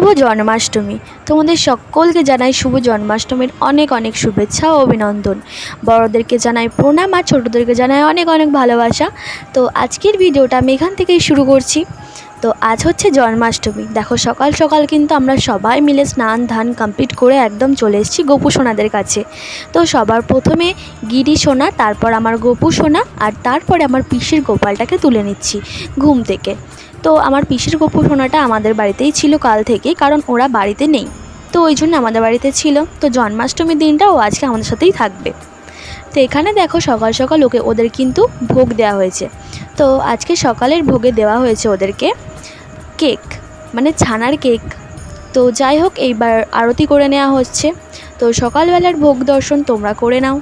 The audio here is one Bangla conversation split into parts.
শুভ জন্মাষ্টমী। তোমাদের সকলকে জানাই শুভ জন্মাষ্টমীর অনেক অনেক শুভেচ্ছা ও অভিনন্দন। বড়দেরকে জানাই প্রণাম আর ছোটোদেরকে জানাই অনেক অনেক ভালোবাসা। তো আজকের ভিডিওটা আমি এখান থেকেই শুরু করছি। তো আজ হচ্ছে জন্মাষ্টমী। দেখো সকাল সকাল কিন্তু আমরা সবাই মিলে স্নান ধান কমপ্লিট করে একদম চলে এসেছি গোপু সোনাদের কাছে। তো সবার প্রথমে গিরি সোনা, তারপর আমার গোপু সোনা, আর তারপরে আমার পিসির গোপালটাকে তুলে নিচ্ছি ঘুম থেকে। তো আমার পিসির গোপু সোনাটা আমাদের বাড়িতেই ছিল কাল থেকে, কারণ ওরা বাড়িতে নেই, তো ওই জন্য আমাদের বাড়িতে ছিল। তো জন্মাষ্টমীর দিনটা ও আজকে আমাদের সাথেই থাকবে। তো এখানে দেখো সকাল সকাল ওদের কিন্তু ভোগ দেওয়া হয়েছে। তো আজকে সকালের ভোগে দেওয়া হয়েছে ওদেরকে কেক, মানে ছানার কেক। তো যাই হোক, এইবার আরতি করে নেওয়া হচ্ছে। তো সকালবেলার ভোগ দর্শন তোমরা করে নাও।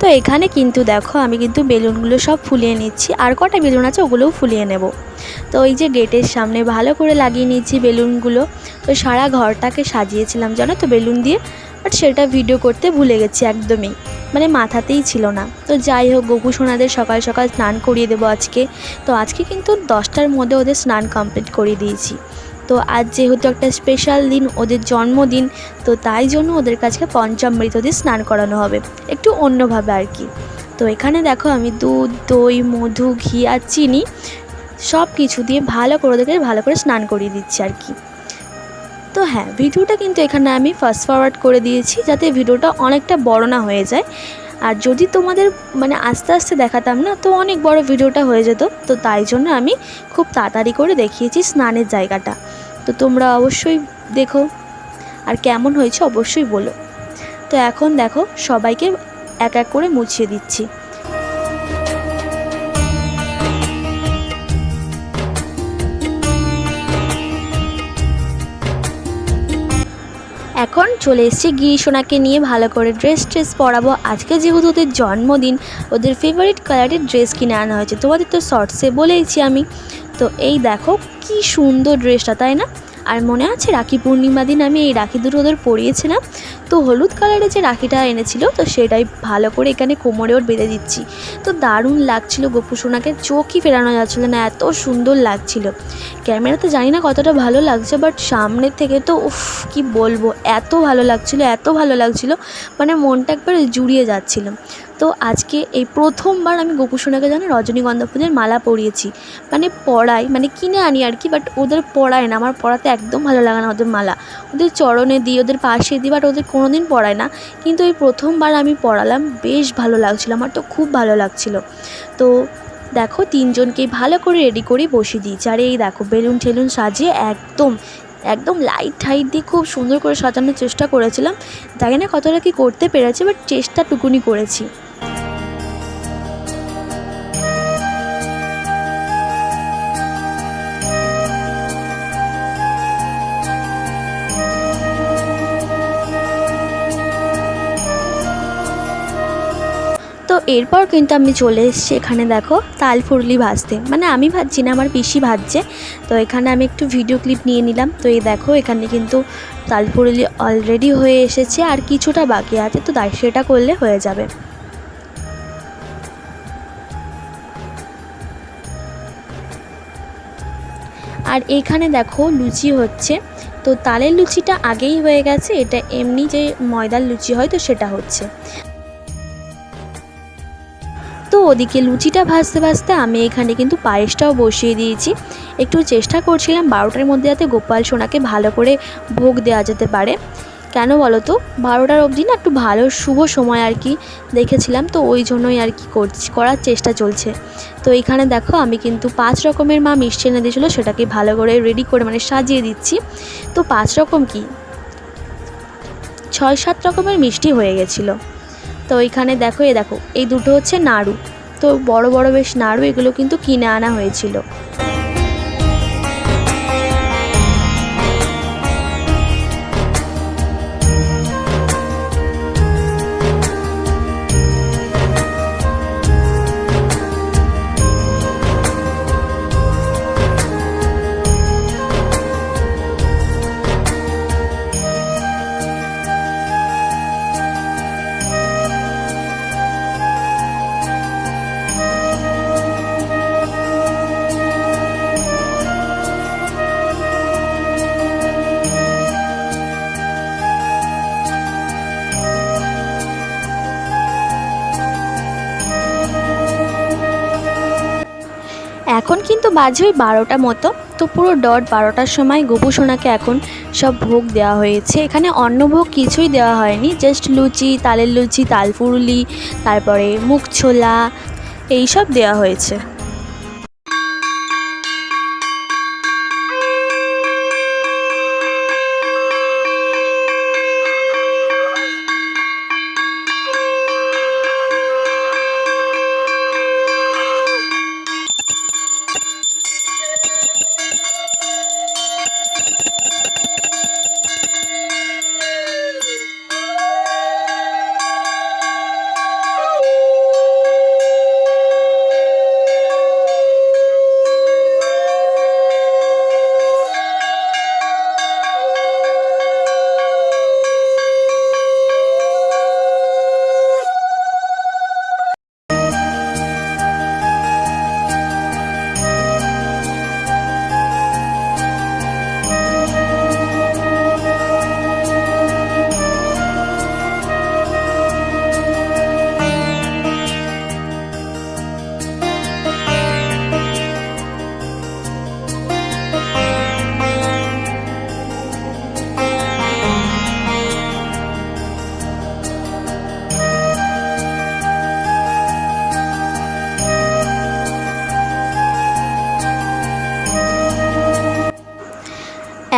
তো এখানে কিন্তু দেখো আমি কিন্তু বেলুনগুলো সব ফুলিয়ে নিচ্ছি, আর কটা বেলুন আছে ওগুলোও ফুলিয়ে নেব। তো এই যে গেটের সামনে ভালো করে লাগিয়ে নিচ্ছি বেলুনগুলো। তো সারা ঘরটাকে সাজিয়েছিলাম জানো তো বেলুন দিয়ে, বাট সেটা ভিডিও করতে ভুলে গেছি একদমই, মানে মাথাতেই ছিল না। তো যাই হোক, গোপু সোনাদের সকাল সকাল স্নান করিয়ে দেবো আজকে। তো আজকে কিন্তু 10টার মধ্যে ওদের স্নান কমপ্লিট করিয়ে দিয়েছি। তো আজ যেহেতু একটা স্পেশাল দিন, ওদের জন্মদিন, তো তাই জন্য ওদের কাছে পঞ্চামৃত দিয়ে স্নান করানো হবে, একটু অন্যভাবে আর কি। তো এখানে দেখো আমি দুধ, দই, মধু, ঘি আর চিনি সব কিছু দিয়ে ভালো করে ওদেরকে ভালো করে স্নান করিয়ে দিচ্ছি আর কি। তো হ্যাঁ, ভিডিওটা কিন্তু এখানে আমি ফাস্ট ফরওয়ার্ড করে দিয়েছি, যাতে ভিডিওটা অনেকটা বড় না হয়ে যায়। আর যদি তোমাদের মানে আস্তে আস্তে দেখাতাম না, তো অনেক বড় ভিডিওটা হয়ে যেত। তো তাই জন্য আমি খুব তাড়াতাড়ি করে দেখিয়েছি স্নানের জায়গাটা। তো তোমরা অবশ্যই দেখো, আর কেমন হয়েছে অবশ্যই বলো। তো এখন দেখো সবাইকে এক এক করে মুছিয়ে দিচ্ছি। এখন চলে এসেছি গিরি সোনাকে নিয়ে ভালো করে ড্রেস পরাবো। আজকে যেহেতু ওদের জন্মদিন, ওদের ফেভারিট কালারের ড্রেস কিনে আনা হয়েছে, তোমাদের তো শর্টসে বলেইছি আমি। তো এই দেখো কি সুন্দর ড্রেসটা, তাই না? আর মনে আছে রাখি পূর্ণিমা দিন আমি এই রাখি দুটো ওদের পরিয়েছিলাম। তো হলুদ কালারের যে রাখিটা এনেছিল, তো সেটাই ভালো করে এখানে কোমরে ওর বেঁধে দিচ্ছি। তো দারুণ লাগছিল, গোপু সোনাকে চোখই ফেরানো যাচ্ছিলো না, এত সুন্দর লাগছিল। ক্যামেরাতে জানি না কতটা ভালো লাগছে, বাট সামনের থেকে তো উফ কি বলবো, এত ভালো লাগছিলো, এত ভালো লাগছিলো, মানে মনটা একবার জুড়িয়ে যাচ্ছিল। তো আজকে এই প্রথমবার আমি গোপু সোনাকে জানো রজনীগন্ধা ফুলের মালা পরিয়েছি, মানে পরাই, মানে কিনে আনি আর কি, বাট ওদের পরায় না, আমার পরাতে একদম ভালো লাগে না ওদের মালা। ওদের চরণে দিই, ওদের পাশে দিই, বাট ওদের কোনো দিন পরায় না। কিন্তু এই প্রথমবার আমি পরালাম, বেশ ভালো লাগছিলো, আমার তো খুব ভালো লাগছিলো। তো দেখো তিনজনকেই ভালো করে রেডি করে বসিয়ে দিয়েছি। আর এই দেখো বেলুন ঠেলুন সাজিয়ে একদম একদম লাইট টাইট দিয়ে খুব সুন্দর করে সাজানোর চেষ্টা করেছিলাম। জানি না কতটা কি করতে পেরেছি, বাট চেষ্টাটুকুনি করেছি। তো এরপর কিন্তু আমি চলে এসেছি এখানে দেখো তাল ফুরলি ভাজতে, মানে আমি ভাজছি না, আমার পিসি ভাজছে। তো এখানে আমি একটু ভিডিও ক্লিপ নিয়ে নিলাম। তো এই দেখো এখানে কিন্তু তাল ফুরলি অলরেডি হয়ে এসেছে, আর কিছুটা বাকি আছে, তো তাই সেটা করলে হয়ে যাবে। আর এইখানে দেখো লুচি হচ্ছে। তো তালের লুচিটা আগেই হয়ে গেছে, এটা এমনি যে ময়দার লুচি হয় তো সেটা হচ্ছে। তো ওদিকে লুচিটা ভাজতে ভাজতে আমি এখানে কিন্তু পায়েসটাও বসিয়ে দিয়েছি। একটু চেষ্টা করছিলাম 12টার মধ্যে যাতে গোপাল সোনাকে ভালো করে ভোগ দেওয়া যেতে পারে। কেন বলো তো, 12টার অবধি না একটু ভালো শুভ সময় আর কি দেখেছিলাম, তো ওই জন্যই আর কি করার চেষ্টা চলছে। তো এইখানে দেখো আমি কিন্তু 5 রকমের মা মিষ্টি এনে দিয়েছিলো, সেটাকে ভালো করে রেডি করে মানে সাজিয়ে দিচ্ছি। তো 5 রকম কি 6-7 রকমের মিষ্টি হয়ে গেছিলো। তো এইখানে দেখো এই দুটো হচ্ছে নাড়ু। তো বড় বড় বেশ নাড়ু, এগুলো কিন্তু কিনে আনা হয়েছিল। এখন কিন্তু বাজে ওই 12টা মতো। তো পুরো ডট 12টার সময় গোপু সোনাকে এখন সব ভোগ দেওয়া হয়েছে। এখানে অন্য ভোগ কিছুই দেওয়া হয়নি, জাস্ট লুচি, তালের লুচি, তালফুরুলি, তারপরে মুখ ছোলা এইসব দেওয়া হয়েছে।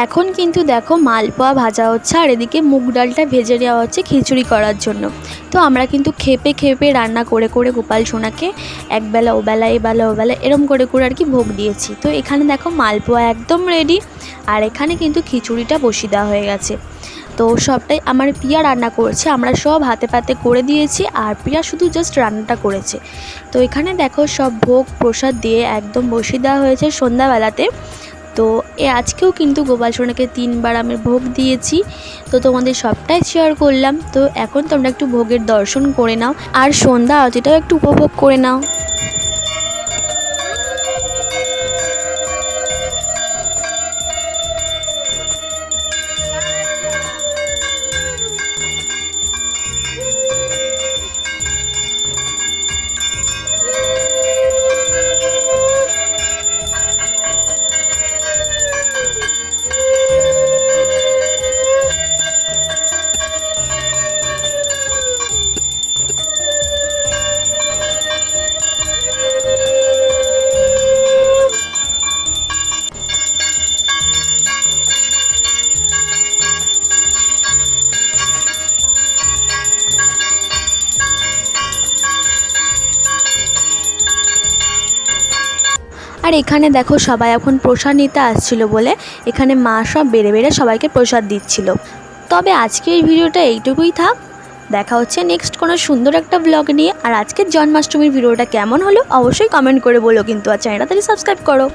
এখন কিন্তু দেখো মালপোয়া ভাজা হচ্ছে আর এদিকে মুগ ডালটা ভেজে নেওয়া হচ্ছে খিচুড়ি করার জন্য। তো আমরা কিন্তু খেপে খেপে রান্না করে করে গোপাল সোনাকে একবেলা ওবেলা এবেলা ওবেলা এরম করে করে আর কি ভোগ দিয়েছি। তো এখানে দেখো মালপোয়া একদম রেডি, আর এখানে কিন্তু খিচুড়িটা বসিয়ে দেওয়া হয়ে গেছে। তো সবটাই আমার প্রিয়া রান্না করছে, আমরা সব হাতে পাতে করে দিয়েছি আর প্রিয়া শুধু জাস্ট রান্নাটা করেছে। তো এখানে দেখো সব ভোগ প্রসাদ দিয়ে একদম বসিয়ে দেওয়া হয়েছে সন্ধ্যাবেলাতে। তো আজকেও কিন্তু গোপাল সোনাকে 3বার আমি ভোগ দিয়েছি। তো তোমাদের সবটাই শেয়ার করলাম। তো এখন তোমরা একটু ভোগের দর্শন করে নাও আর সন্ধ্যা আরতিটাও একটু উপভোগ করে নাও। আর এখানে দেখো সবাই এখন প্রসাদ নিতে আসছিল বলে এখানে মা সব বেড়ে বেড়ে সবাইকে প্রসাদ দিচ্ছিল। তবে আজকের ভিডিওটা এইটুকুই থাক, দেখা হচ্ছে নেক্সট কোনো সুন্দর একটা ব্লগ নিয়ে। আর আজকের জন্মাষ্টমীর ভিডিওটা কেমন হলো অবশ্যই কমেন্ট করে বলো কিন্তু, আর চ্যানেলটা তাহলে সাবস্ক্রাইব করো।